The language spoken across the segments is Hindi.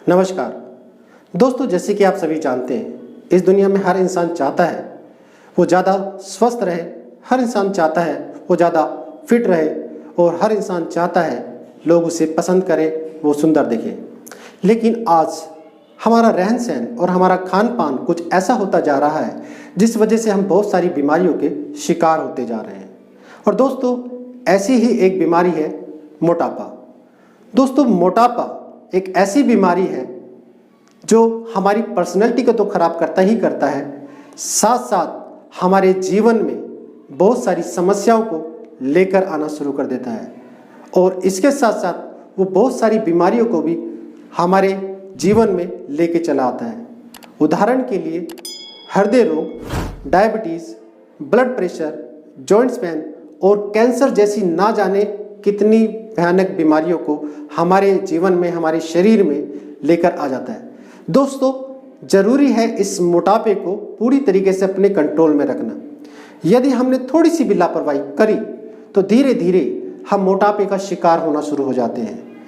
नमस्कार दोस्तों, जैसे कि आप सभी जानते हैं, इस दुनिया में हर इंसान चाहता है वो ज़्यादा स्वस्थ रहे, हर इंसान चाहता है वो ज़्यादा फिट रहे और हर इंसान चाहता है लोग उसे पसंद करें, वो सुंदर दिखे। लेकिन आज हमारा रहन सहन और हमारा खान पान कुछ ऐसा होता जा रहा है जिस वजह से हम बहुत सारी बीमारियों के शिकार होते जा रहे हैं। और दोस्तों, ऐसी ही एक बीमारी है मोटापा। दोस्तों, मोटापा एक ऐसी बीमारी है जो हमारी पर्सनैलिटी को तो खराब करता ही करता है, साथ साथ हमारे जीवन में बहुत सारी समस्याओं को लेकर आना शुरू कर देता है और इसके साथ साथ वो बहुत सारी बीमारियों को भी हमारे जीवन में लेके चला आता है। उदाहरण के लिए हृदय रोग, diabetes, blood pressure, joints pain और कैंसर जैसी ना जाने कितनी भयानक बीमारियों को हमारे जीवन में, हमारे शरीर में लेकर आ जाता है। दोस्तों, जरूरी है इस मोटापे को पूरी तरीके से अपने कंट्रोल में रखना। यदि हमने थोड़ी सी भी लापरवाही करी तो धीरे धीरे हम मोटापे का शिकार होना शुरू हो जाते हैं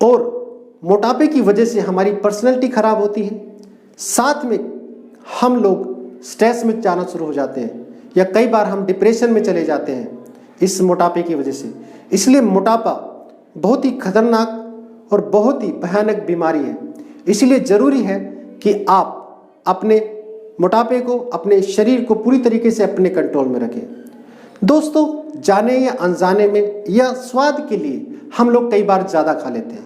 और मोटापे की वजह से हमारी पर्सनैलिटी खराब होती है। साथ में हम लोग स्ट्रेस में जाना शुरू हो जाते हैं या कई बार हम डिप्रेशन में चले जाते हैं इस मोटापे की वजह से। इसलिए मोटापा बहुत ही खतरनाक और बहुत ही भयानक बीमारी है। इसलिए ज़रूरी है कि आप अपने मोटापे को, अपने शरीर को पूरी तरीके से अपने कंट्रोल में रखें। दोस्तों, जाने या अनजाने में या स्वाद के लिए हम लोग कई बार ज़्यादा खा लेते हैं।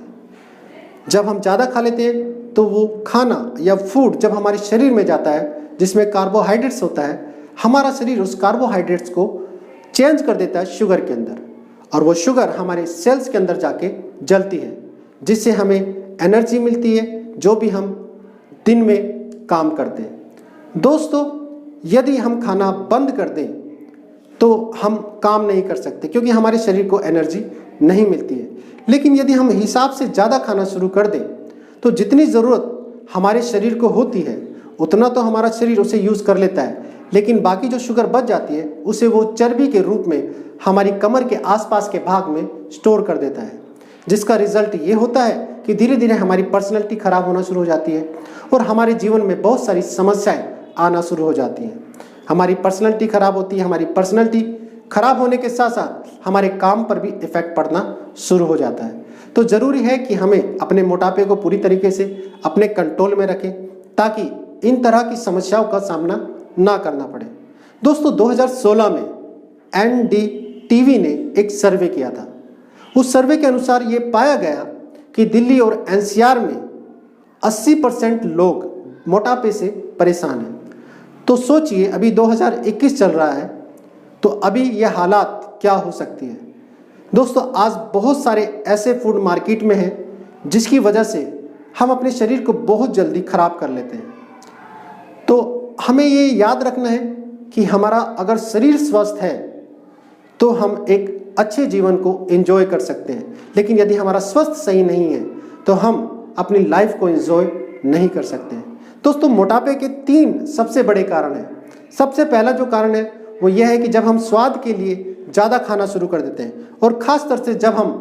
जब हम ज़्यादा खा लेते हैं तो वो खाना या फूड जब हमारे शरीर में जाता है जिसमें कार्बोहाइड्रेट्स होता है, हमारा शरीर उस कार्बोहाइड्रेट्स को चेंज कर देता है शुगर के अंदर और वो शुगर हमारे सेल्स के अंदर जाके जलती है जिससे हमें एनर्जी मिलती है जो भी हम दिन में काम करते हैं। दोस्तों, यदि हम खाना बंद कर दें तो हम काम नहीं कर सकते क्योंकि हमारे शरीर को एनर्जी नहीं मिलती है। लेकिन यदि हम हिसाब से ज़्यादा खाना शुरू कर दें तो जितनी ज़रूरत हमारे शरीर को होती है उतना तो हमारा शरीर उसे यूज़ कर लेता है, लेकिन बाकी जो शुगर बच जाती है उसे वो चर्बी के रूप में हमारी कमर के आसपास के भाग में स्टोर कर देता है, जिसका रिजल्ट ये होता है कि धीरे धीरे हमारी पर्सनैलिटी खराब होना शुरू हो जाती है और हमारे जीवन में बहुत सारी समस्याएं आना शुरू हो जाती हैं। हमारी पर्सनैलिटी खराब होती है, हमारी पर्सनैलिटी खराब होने के साथ साथ हमारे काम पर भी इफेक्ट पड़ना शुरू हो जाता है। तो ज़रूरी है कि हमें अपने मोटापे को पूरी तरीके से अपने कंट्रोल में रखें ताकि इन तरह की समस्याओं का सामना ना करना पड़े। दोस्तों, 2016 में NDTV ने एक सर्वे किया था। उस सर्वे के अनुसार ये पाया गया कि दिल्ली और NCR में 80% लोग मोटापे से परेशान हैं। तो सोचिए, अभी 2021 चल रहा है तो अभी ये हालात क्या हो सकती है। दोस्तों, आज बहुत सारे ऐसे फूड मार्केट में हैं जिसकी वजह से हम अपने शरीर को बहुत जल्दी खराब कर लेते हैं। तो हमें ये याद रखना है कि हमारा अगर शरीर स्वस्थ है तो हम एक अच्छे जीवन को एंजॉय कर सकते हैं, लेकिन यदि हमारा स्वास्थ्य सही नहीं है तो हम अपनी लाइफ को एंजॉय नहीं कर सकते हैं। दोस्तों, मोटापे के 3 सबसे बड़े कारण हैं। सबसे पहला जो कारण है वो यह है कि जब हम स्वाद के लिए ज़्यादा खाना शुरू कर देते हैं और ख़ास तौर से जब हम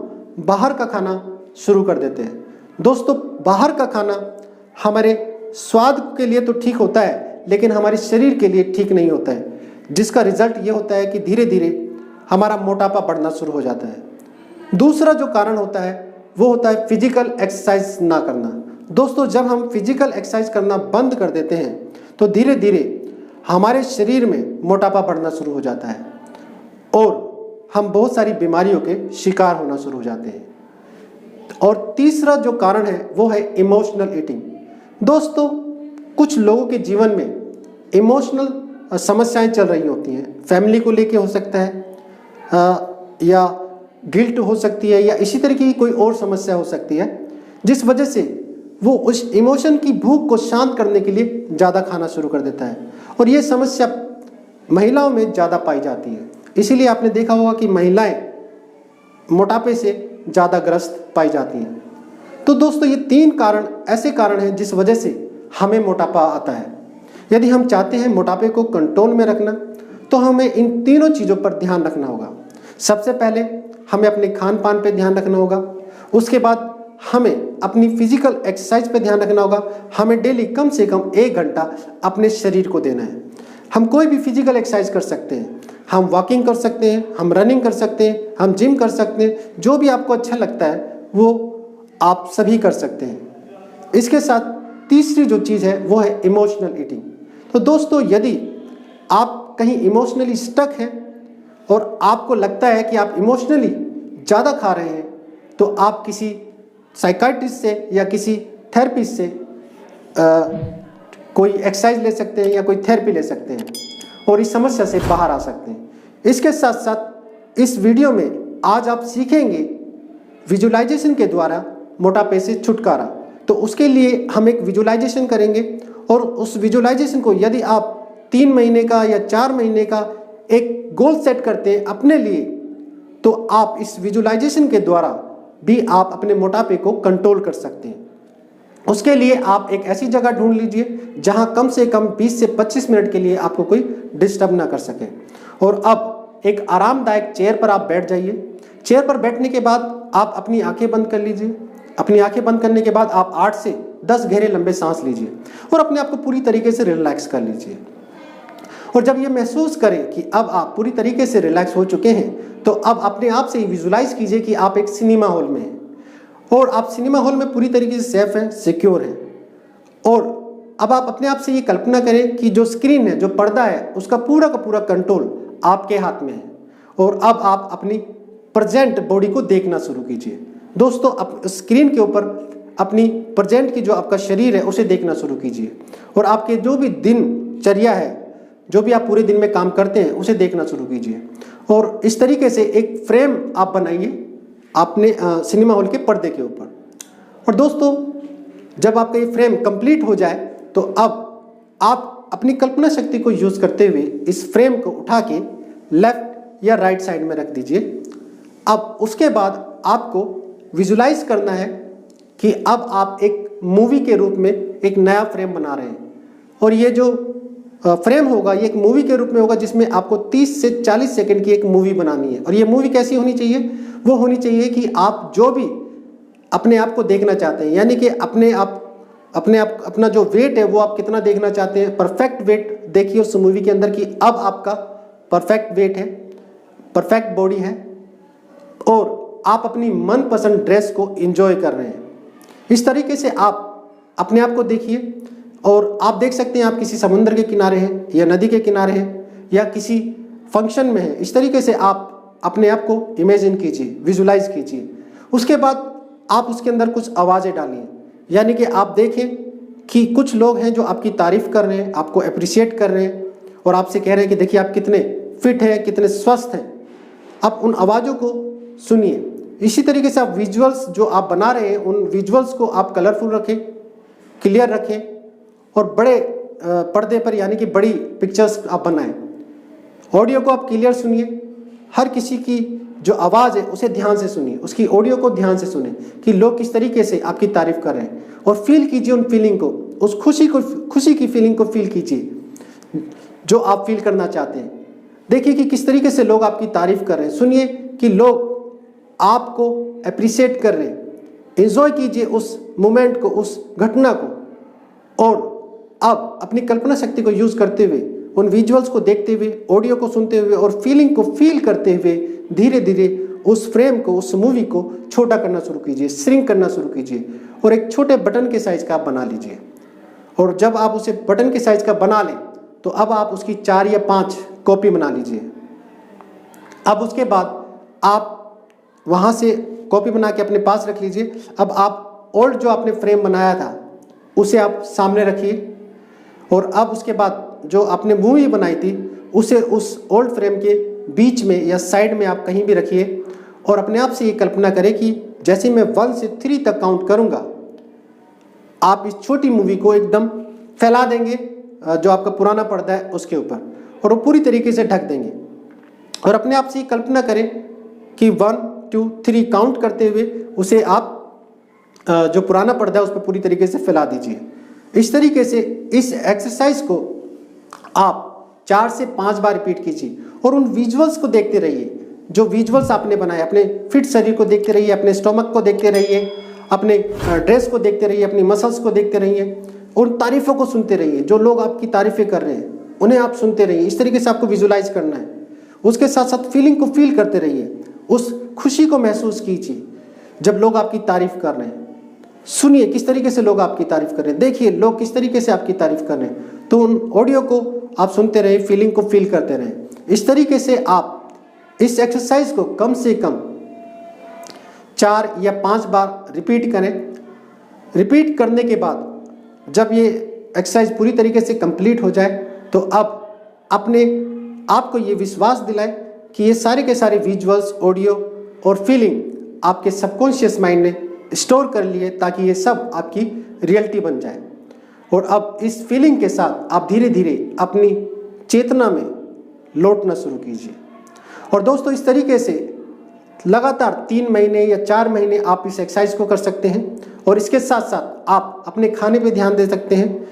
बाहर का खाना शुरू कर देते हैं। दोस्तों, बाहर का खाना हमारे स्वाद के लिए तो ठीक होता है लेकिन हमारे शरीर के लिए ठीक नहीं होता है, जिसका रिजल्ट ये होता है कि धीरे धीरे हमारा मोटापा बढ़ना शुरू हो जाता है। दूसरा जो कारण होता है वो होता है फिजिकल एक्सरसाइज ना करना। दोस्तों, जब हम फिजिकल एक्सरसाइज करना बंद कर देते हैं तो धीरे धीरे हमारे शरीर में मोटापा बढ़ना शुरू हो जाता है और हम बहुत सारी बीमारियों के शिकार होना शुरू हो जाते हैं। और तीसरा जो कारण है वो है इमोशनल ईटिंग। दोस्तों, कुछ लोगों के जीवन में इमोशनल समस्याएं चल रही होती हैं। फैमिली को लेके हो सकता है या गिल्ट हो सकती है या इसी तरीके की कोई और समस्या हो सकती है, जिस वजह से वो उस इमोशन की भूख को शांत करने के लिए ज़्यादा खाना शुरू कर देता है और ये समस्या महिलाओं में ज़्यादा पाई जाती है। इसीलिए आपने देखा होगा कि महिलाएं मोटापे से ज़्यादा ग्रस्त पाई जाती हैं। तो दोस्तों, ये 3 कारण ऐसे कारण हैं जिस वजह से हमें मोटापा आता है। यदि हम चाहते हैं मोटापे को कंट्रोल में रखना तो हमें इन तीनों चीज़ों पर ध्यान रखना होगा। सबसे पहले हमें अपने खान पान पर ध्यान रखना होगा, उसके बाद हमें अपनी फिजिकल एक्सरसाइज पे ध्यान रखना होगा। हमें डेली कम से कम 1 घंटा अपने शरीर को देना है। हम कोई भी फिजिकल एक्सरसाइज कर सकते हैं, हम वॉकिंग कर सकते हैं, हम रनिंग कर सकते हैं, हम जिम कर सकते हैं, जो भी आपको अच्छा लगता है वो आप सभी कर सकते हैं। इसके साथ तीसरी जो चीज़ है वो है इमोशनल ईटिंग। तो दोस्तों, यदि आप कहीं इमोशनली स्टक हैं और आपको लगता है कि आप इमोशनली ज़्यादा खा रहे हैं, तो आप किसी साइकाइट्रिस्ट से या किसी थेरेपिस्ट से कोई एक्सरसाइज ले सकते हैं या कोई थेरेपी ले सकते हैं और इस समस्या से बाहर आ सकते हैं। इसके साथ साथ इस वीडियो में आज आप सीखेंगे विजुअलाइजेशन के द्वारा मोटापे से छुटकारा। तो उसके लिए हम एक विजुअलाइजेशन करेंगे और उस विजुअलाइजेशन को यदि आप 3 महीने का या 4 महीने का एक गोल सेट करते हैं अपने लिए, तो आप इस विजुअलाइजेशन के द्वारा भी आप अपने मोटापे को कंट्रोल कर सकते हैं। उसके लिए आप एक ऐसी जगह ढूंढ लीजिए जहां कम से कम 20 से 25 मिनट के लिए आपको कोई डिस्टर्ब ना कर सके। और अब एक आरामदायक चेयर पर आप बैठ जाइए। चेयर पर बैठने के बाद आप अपनी आंखें बंद कर लीजिए। अपनी आंखें बंद करने के बाद आप 8 से 10 गहरे लंबे सांस लीजिए और अपने आप को पूरी तरीके से रिलैक्स कर लीजिए। और जब ये महसूस करें कि अब आप पूरी तरीके से रिलैक्स हो चुके हैं, तो अब अपने आप से ही विजुलाइज कीजिए कि आप एक सिनेमा हॉल में हैं और आप सिनेमा हॉल में पूरी तरीके से सेफ हैं, सिक्योर हैं। और अब आप अपने आप से ये कल्पना करें कि जो स्क्रीन है, जो पर्दा है, उसका पूरा का पूरा कंट्रोल आपके हाथ में है। और अब आप अपनी प्रेजेंट बॉडी को देखना शुरू कीजिए। दोस्तों, आप स्क्रीन के ऊपर अपनी प्रेजेंट की जो आपका शरीर है उसे देखना शुरू कीजिए और आपके जो भी दिनचर्या है, जो भी आप पूरे दिन में काम करते हैं, उसे देखना शुरू कीजिए। और इस तरीके से एक फ्रेम आप बनाइए अपने सिनेमा हॉल के पर्दे के ऊपर। और दोस्तों, जब आपका ये फ्रेम कंप्लीट हो जाए, तो अब आप अपनी कल्पना शक्ति को यूज़ करते हुए इस फ्रेम को उठा के लेफ्ट या राइट साइड में रख दीजिए। अब उसके बाद आपको विजुलाइज करना है कि अब आप एक मूवी के रूप में एक नया फ्रेम बना रहे हैं। और ये जो फ्रेम होगा, ये एक मूवी के रूप में होगा जिसमें आपको 30 से 40 सेकंड की एक मूवी बनानी है। और ये मूवी कैसी होनी चाहिए? वो होनी चाहिए कि आप जो भी अपने आप को देखना चाहते हैं, यानी कि अपना जो वेट है वो आप कितना देखना चाहते हैं, परफेक्ट वेट देखिए उस मूवी के अंदर कि अब आपका परफेक्ट वेट है, परफेक्ट बॉडी है और आप अपनी मनपसंद ड्रेस को एंजॉय कर रहे हैं। इस तरीके से आप अपने आप को देखिए और आप देख सकते हैं आप किसी समुद्र के किनारे हैं या नदी के किनारे हैं या किसी फंक्शन में हैं। इस तरीके से आप अपने आप को इमेजिन कीजिए, विजुलाइज कीजिए। उसके बाद आप उसके अंदर कुछ आवाज़ें डालिए, यानी कि आप देखें कि कुछ लोग हैं जो आपकी तारीफ़ कर रहे हैं, आपको अप्रिशिएट कर रहे हैं और आपसे कह रहे हैं कि देखिए आप कितने फिट हैं, कितने स्वस्थ हैं। आप उन आवाज़ों को सुनिए। इसी तरीके से आप विजुअल्स जो आप बना रहे हैं, उन विजुअल्स को आप कलरफुल रखें, क्लियर रखें और बड़े पर्दे पर, यानी कि बड़ी पिक्चर्स आप बनाएं। ऑडियो को आप क्लियर सुनिए। हर किसी की जो आवाज़ है उसे ध्यान से सुनिए, उसकी ऑडियो को ध्यान से सुनिए कि लोग किस तरीके से आपकी तारीफ़ कर रहे हैं और फील कीजिए उन फीलिंग को, उस खुशी की फीलिंग को फील कीजिए जो आप फील करना चाहते हैं। देखिए कि किस तरीके से लोग आपकी तारीफ़ कर रहे हैं। सुनिए कि लोग आपको अप्रिशिएट कर रहे हैं। एंजॉय कीजिए उस मोमेंट को, उस घटना को। और अब अपनी कल्पना शक्ति को यूज़ करते हुए, उन विजुअल्स को देखते हुए, ऑडियो को सुनते हुए और फीलिंग को फील करते हुए धीरे धीरे उस फ्रेम को, उस मूवी को छोटा करना शुरू कीजिए, श्रिंक करना शुरू कीजिए और एक छोटे बटन के साइज़ का आप बना लीजिए। और जब आप उसे बटन के साइज़ का बना लें, तो अब आप उसकी 4 या 5 कॉपी बना लीजिए। अब उसके बाद आप वहाँ से कॉपी बना के अपने पास रख लीजिए। अब आप ओल्ड जो आपने फ्रेम बनाया था उसे आप सामने रखिए और अब उसके बाद जो आपने मूवी बनाई थी उसे उस ओल्ड फ्रेम के बीच में या साइड में आप कहीं भी रखिए और अपने आप से ये कल्पना करें कि जैसे मैं 1 से 3 तक काउंट करूँगा, आप इस छोटी मूवी को एकदम फैला देंगे जो आपका पुराना पर्दा है उसके ऊपर और वो पूरी तरीके से ढक देंगे। और अपने आप से ये कल्पना करें कि 1 2 3 काउंट करते हुए उसे आप जो पुराना पर्दा है उस पर पूरी तरीके से फैला दीजिए। इस तरीके से इस एक्सरसाइज को आप 4 से 5 बार रिपीट कीजिए और उन विजुअल्स को देखते रहिए। जो विजुअल्स आपने बनाए, अपने फिट शरीर को देखते रहिए, अपने स्टोमक को देखते रहिए अपने ड्रेस को देखते रहिए, अपनी मसल्स को देखते रहिए, उन तारीफ़ों को सुनते रहिए। जो लोग आपकी तारीफ़ें कर रहे हैं उन्हें आप सुनते रहिए। इस तरीके से आपको विजुलाइज करना है। उसके साथ साथ फीलिंग को फील करते रहिए, उस खुशी को महसूस कीजिए जब लोग आपकी तारीफ़ कर रहे हैं। सुनिए किस तरीके से लोग आपकी तारीफ़ कर रहे हैं, देखिए लोग किस तरीके से आपकी तारीफ़ कर रहे हैं। तो उन ऑडियो को आप सुनते रहे, फीलिंग को फील करते रहें। इस तरीके से आप इस एक्सरसाइज को कम से कम 4 या 5 बार रिपीट करें। रिपीट करने के बाद जब ये एक्सरसाइज पूरी तरीके से कंप्लीट हो जाए तो अब अपने आप को ये विश्वास दिलाएं कि ये सारे के सारे विजुअल्स, ऑडियो और फीलिंग आपके सबकॉन्शियस माइंड ने स्टोर कर लिए ताकि ये सब आपकी रियलिटी बन जाए। और अब इस फीलिंग के साथ आप धीरे धीरे अपनी चेतना में लौटना शुरू कीजिए। और दोस्तों इस तरीके से लगातार 3 महीने या 4 महीने आप इस एक्सरसाइज को कर सकते हैं। और इसके साथ साथ आप अपने खाने पे ध्यान दे सकते हैं।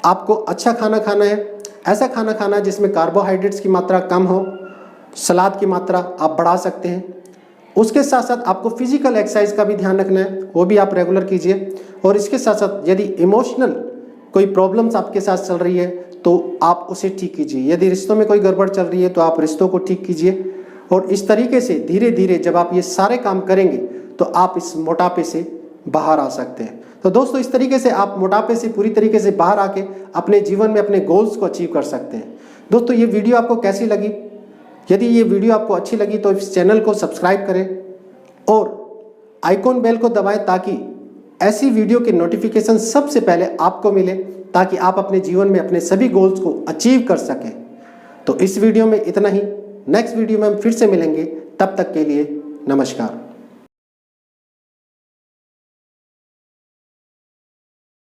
आपको अच्छा खाना खाना है, ऐसा खाना खाना है जिसमें कार्बोहाइड्रेट्स की मात्रा कम हो, सलाद की मात्रा आप बढ़ा सकते हैं। उसके साथ साथ आपको फिजिकल एक्सरसाइज का भी ध्यान रखना है, वो भी आप रेगुलर कीजिए। और इसके साथ साथ यदि इमोशनल कोई प्रॉब्लम्स आपके साथ चल रही है तो आप उसे ठीक कीजिए। यदि रिश्तों में कोई गड़बड़ चल रही है तो आप रिश्तों को ठीक कीजिए। और इस तरीके से धीरे धीरे जब आप ये सारे काम करेंगे तो आप इस मोटापे से बाहर आ सकते हैं। तो दोस्तों इस तरीके से आप मोटापे से पूरी तरीके से बाहर आके अपने जीवन में अपने गोल्स को अचीव कर सकते हैं। दोस्तों ये वीडियो आपको कैसी लगी? यदि ये वीडियो आपको अच्छी लगी तो इस चैनल को सब्सक्राइब करें और आइकॉन बेल को दबाएं ताकि ऐसी वीडियो के नोटिफिकेशन सबसे पहले आपको मिले, ताकि आप अपने जीवन में अपने सभी गोल्स को अचीव कर सकें। तो इस वीडियो में इतना ही। नेक्स्ट वीडियो में हम फिर से मिलेंगे, तब तक के लिए नमस्कार।